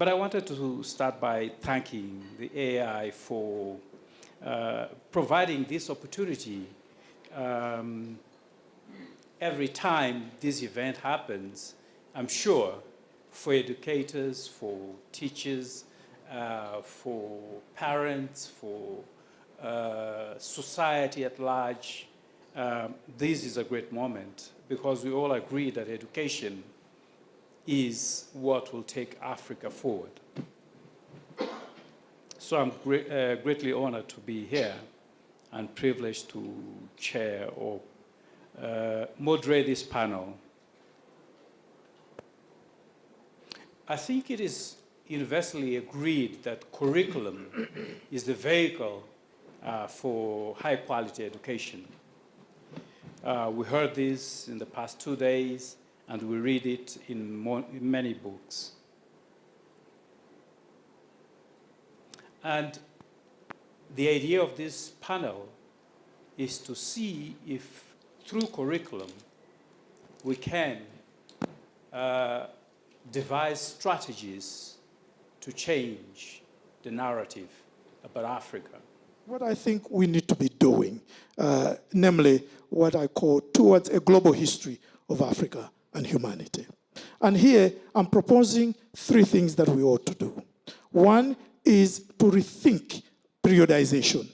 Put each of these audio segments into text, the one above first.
But I wanted to start by thanking the AI for providing this opportunity. Every time this event happens, I'm sure for educators, for teachers, for parents, for society at large, this is a great moment because we all agree that education is what will take Africa forward. So I'm greatly honored to be here and privileged to chair or moderate this panel. I think it is universally agreed that curriculum is the vehicle for high quality education. We heard this in the past 2 days, and we read it in many books. And the idea of this panel is to see if through curriculum we can devise strategies to change the narrative about Africa. What I think we need to be doing, namely what I call towards a global history of Africa and humanity. And here I'm proposing 3 things that we ought to do. One is to rethink periodization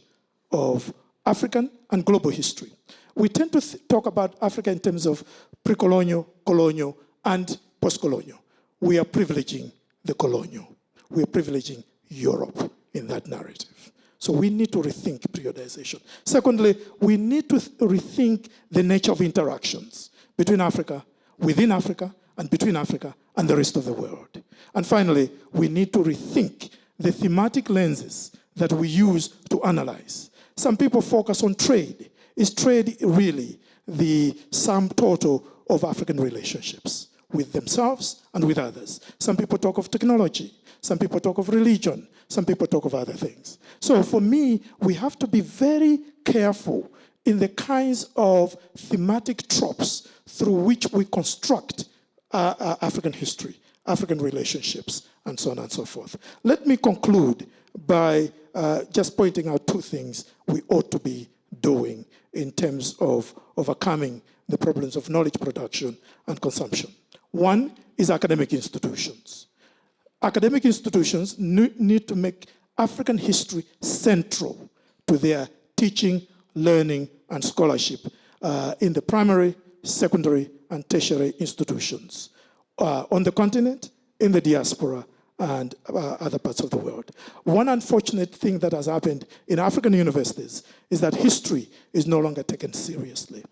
of African and global history. We tend to talk about Africa in terms of pre-colonial, colonial, and post-colonial. We are privileging the colonial. We are privileging Europe in that narrative. So we need to rethink periodization. Secondly, we need to rethink the nature of interactions between Africa, within Africa, and between Africa and the rest of the world. And finally, we need to rethink the thematic lenses that we use to analyze. Some people focus on trade. Is trade really the sum total of African relationships with themselves and with others? Some people talk of technology. Some people talk of religion. Some people talk of other things. So for me, we have to be very careful in the kinds of thematic tropes through which we construct African history, African relationships, and so on and so forth. Let me conclude by just pointing out 2 things we ought to be doing in terms of overcoming the problems of knowledge production and consumption. One is academic institutions. Academic institutions need to make African history central to their teaching, learning, and scholarship in the primary, secondary, and tertiary institutions on the continent, in the diaspora, and other parts of the world. One unfortunate thing that has happened in African universities is that history is no longer taken seriously.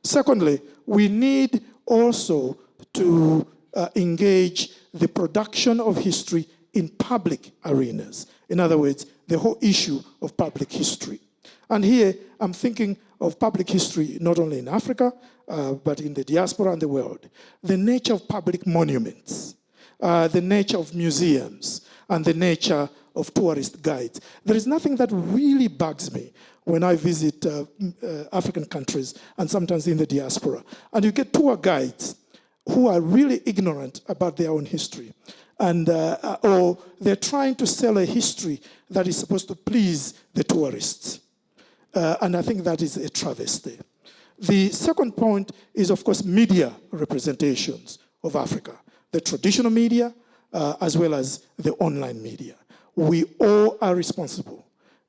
Secondly, we need also to engage the production of history in public arenas. In other words, the whole issue of public history. And here, I'm thinking of public history not only in Africa, but in the diaspora and the world. The nature of public monuments, the nature of museums, and the nature of tourist guides. There is nothing that really bugs me when I visit African countries and sometimes in the diaspora. And you get tour guides who are really ignorant about their own history. And, or they're trying to sell a history that is supposed to please the tourists. And I think that is a travesty. The second point is, of course, media representations of Africa. The traditional media, as well as the online media. We all are responsible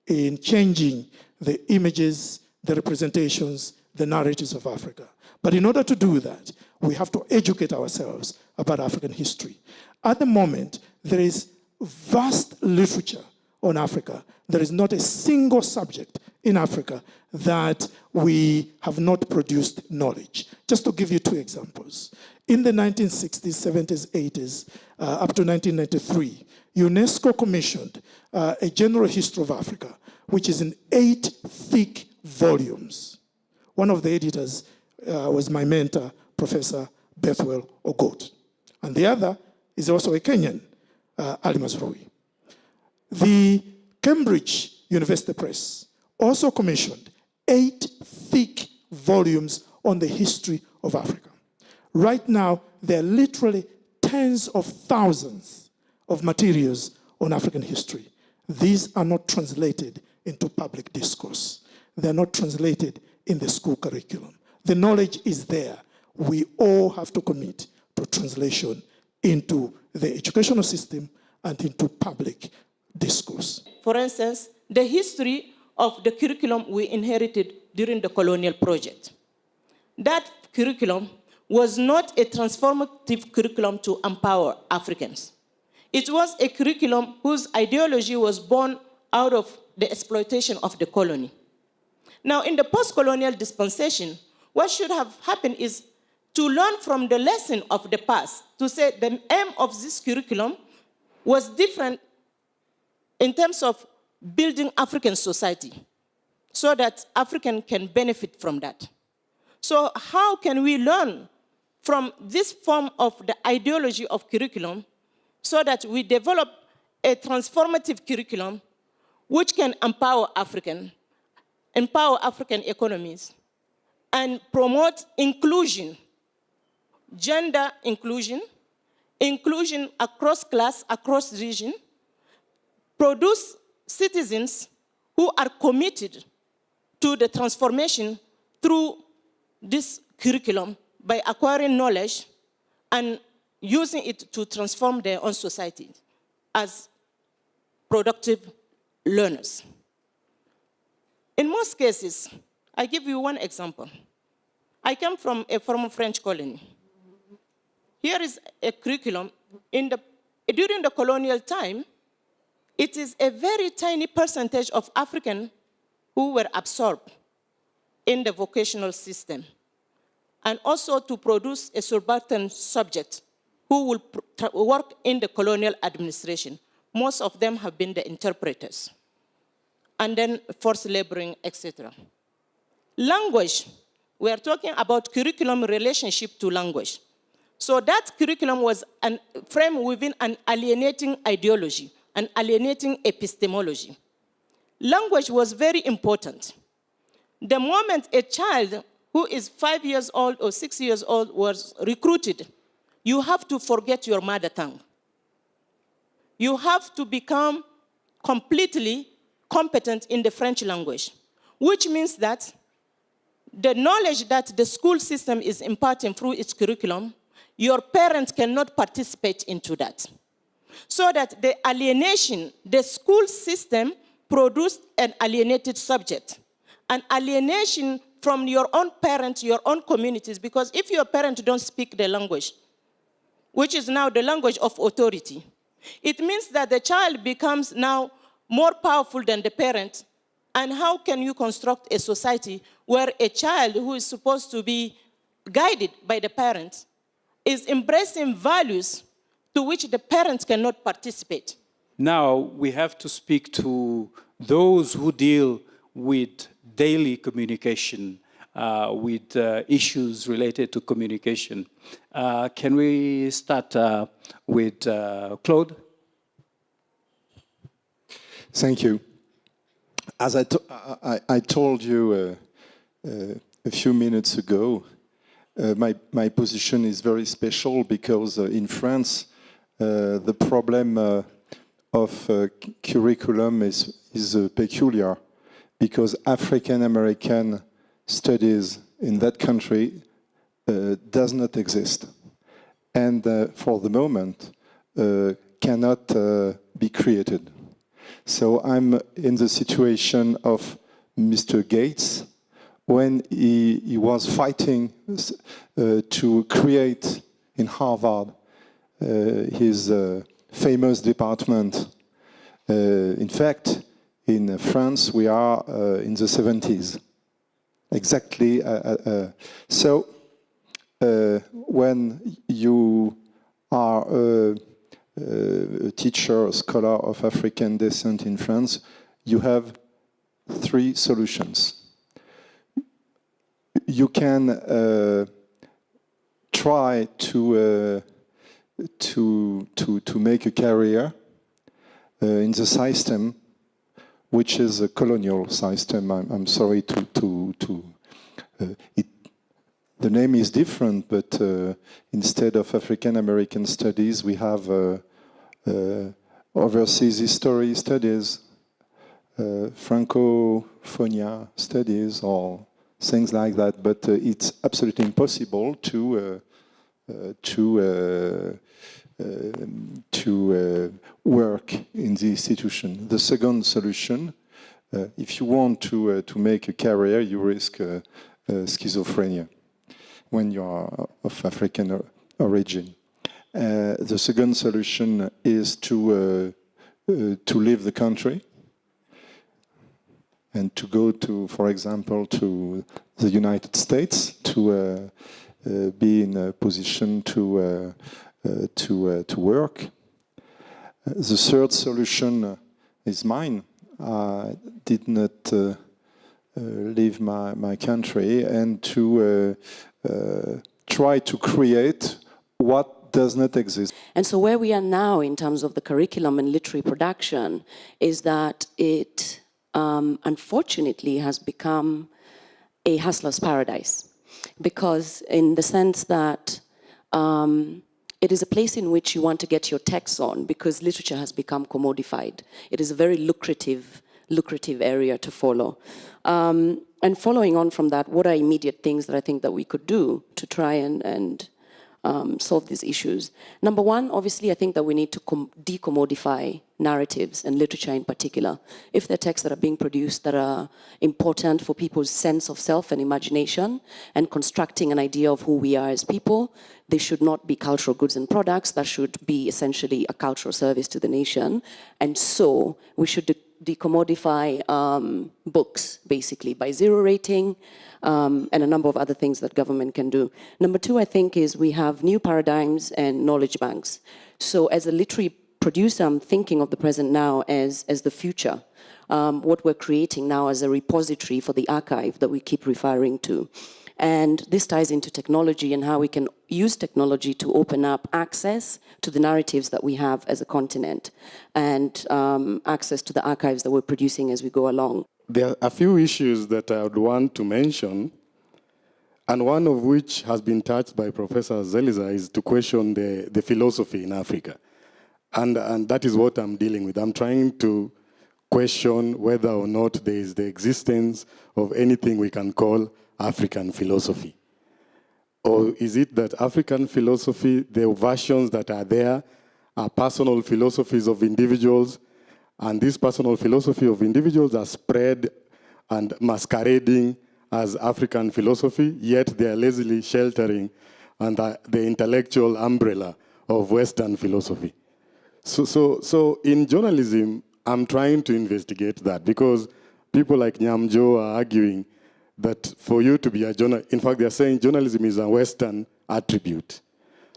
in changing the images, the representations, the narratives of Africa. But in order to do that, we have to educate ourselves about African history. At the moment, there is vast literature on Africa. There is not a single subject in Africa that we have not produced knowledge. Just to give you 2 examples. In the 1960s, 70s, 80s, up to 1993, UNESCO commissioned a general history of Africa, which is in 8 thick volumes. One of the editors was my mentor, Professor Bethwell Ogot. And the other is also a Kenyan, Ali Mazrui. The Cambridge University Press also commissioned 8 thick volumes on the history of Africa. Right now, there are literally tens of thousands of materials on African history. These are not translated into public discourse. They're not translated in the school curriculum. The knowledge is there. We all have to commit to translation into the educational system and into public discourse. For instance, the history of the curriculum we inherited during the colonial project. That curriculum was not a transformative curriculum to empower Africans. It was a curriculum whose ideology was born out of the exploitation of the colony. Now, in the post-colonial dispensation, what should have happened is to learn from the lesson of the past, to say the aim of this curriculum was different in terms of building African society so that African can benefit from that. So how can we learn from this form of the ideology of curriculum so that we develop a transformative curriculum which can empower African economies and promote inclusion, gender inclusion, inclusion across class, across region, produce citizens who are committed to the transformation through this curriculum by acquiring knowledge and using it to transform their own society as productive learners. In most cases, I give you one example. I come from a former French colony. Here is a curriculum. During the colonial time, it is a very tiny percentage of Africans who were absorbed in the vocational system, and also to produce a subaltern subject who will work in the colonial administration. Most of them have been the interpreters, and then forced laboring, etc. Language, we are talking about curriculum relationship to language. So that curriculum was framed within an alienating ideology, an alienating epistemology. Language was very important. The moment a child who is 5 years old or 6 years old was recruited, you have to forget your mother tongue. You have to become completely competent in the French language, which means that the knowledge that the school system is imparting through its curriculum, your parents cannot participate into that. So that the alienation, the school system produced an alienated subject, an alienation from your own parents, your own communities, because if your parents don't speak the language, which is now the language of authority, it means that the child becomes now more powerful than the parent. And how can you construct a society where a child who is supposed to be guided by the parents is embracing values to which the parents cannot participate? Now we have to speak to those who deal with daily communication, with issues related to communication. Can we start with Claude? Thank you. As I told you a few minutes ago, my position is very special because in France, the problem of curriculum is peculiar, because African-American studies in that country does not exist, and for the moment cannot be created. So I'm in the situation of Mr. Gates when he was fighting to create in Harvard his famous department. In fact, in France, we are in the 70s. Exactly. So when you are a teacher, a scholar of African descent in France, you have 3 solutions. You can try to make a career in the system, which is a colonial system. I'm sorry the name is different, but instead of African American studies, we have overseas history studies, Francophonia studies, or things like that. But it's absolutely impossible to work in the institution. The second solution, if you want to make a career, you risk schizophrenia when you are of African origin. The second solution is to leave the country and to go to, for example, to the United States to be in a position to work. The third solution is mine. I did not leave my country, and to try to create what does not exist. And so where we are now in terms of the curriculum and literary production is that it unfortunately has become a hustler's paradise, because in the sense that it is a place in which you want to get your text on, because literature has become commodified. It is a very lucrative area to follow. And following on from that, what are immediate things that I think that we could do to try and solve these issues? Number one, obviously, I think that we need to decommodify narratives and literature in particular. If there are texts that are being produced that are important for people's sense of self and imagination and constructing an idea of who we are as people, they should not be cultural goods and products. That should be essentially a cultural service to the nation. And so we should decommodify books, basically, by zero rating, and a number of other things that government can do. Number two, I think, is we have new paradigms and knowledge banks. So as a literary producer, I'm thinking of the present now as the future. What we're creating now as a repository for the archive that we keep referring to. And this ties into technology and how we can use technology to open up access to the narratives that we have as a continent, and access to the archives that we're producing as we go along. There are a few issues that I would want to mention, and one of which has been touched by Professor Zeleza is to question the philosophy in Africa. And that is what I'm dealing with. I'm trying to question whether or not there is the existence of anything we can call African philosophy. Or is it that African philosophy, the versions that are there, are personal philosophies of individuals, and this personal philosophy of individuals are spread and masquerading as African philosophy, yet they are lazily sheltering under the intellectual umbrella of Western philosophy. So in journalism, I'm trying to investigate that, because people like Nyamjo are arguing that for you to be a journalist, in fact, they're saying journalism is a Western attribute.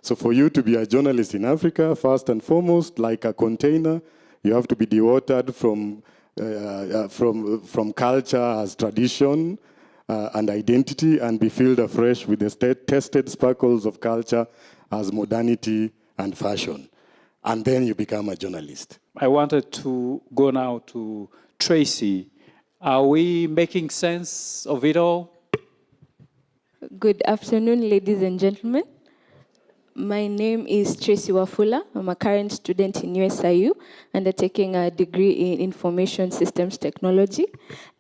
So for you to be a journalist in Africa, first and foremost, like a container, you have to be dewatered from culture as tradition and identity, and be filled afresh with the tested sparkles of culture as modernity and fashion. And then you become a journalist. I wanted to go now to Tracy. Are we making sense of it all? Good afternoon, ladies and gentlemen. My name is Tracy Wafula. I'm a current student in USIU, undertaking a degree in Information Systems Technology.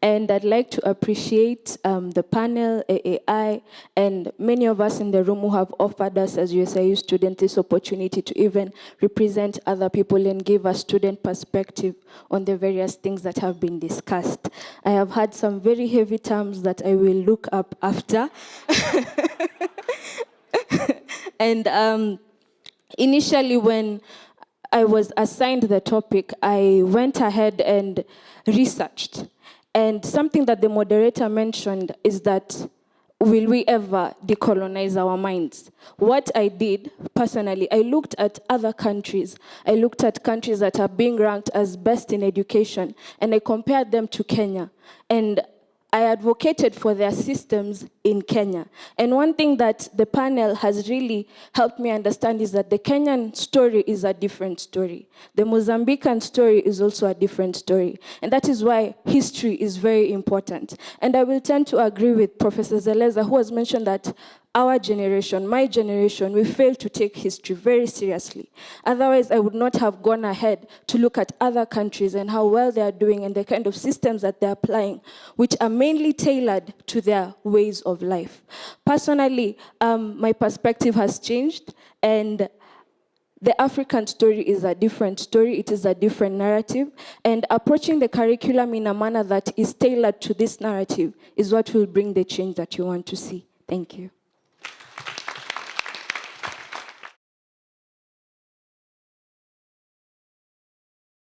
And I'd like to appreciate the panel, AAI, and many of us in the room who have offered us as USIU students this opportunity to even represent other people and give a student perspective on the various things that have been discussed. I have had some very heavy terms that I will look up after. And initially, when I was assigned the topic, I went ahead and researched. And something that the moderator mentioned is that, will we ever decolonize our minds? What I did, personally, I looked at other countries. I looked at countries that are being ranked as best in education, and I compared them to Kenya. And I advocated for their systems in Kenya. And one thing that the panel has really helped me understand is that the Kenyan story is a different story. The Mozambican story is also a different story. And that is why history is very important. And I will tend to agree with Professor Zeleza, who has mentioned that our generation, my generation, we fail to take history very seriously. Otherwise, I would not have gone ahead to look at other countries and how well they are doing and the kind of systems that they're applying, which are mainly tailored to their ways of life. Personally, my perspective has changed, and the African story is a different story. It is a different narrative. And approaching the curriculum in a manner that is tailored to this narrative is what will bring the change that you want to see. Thank you.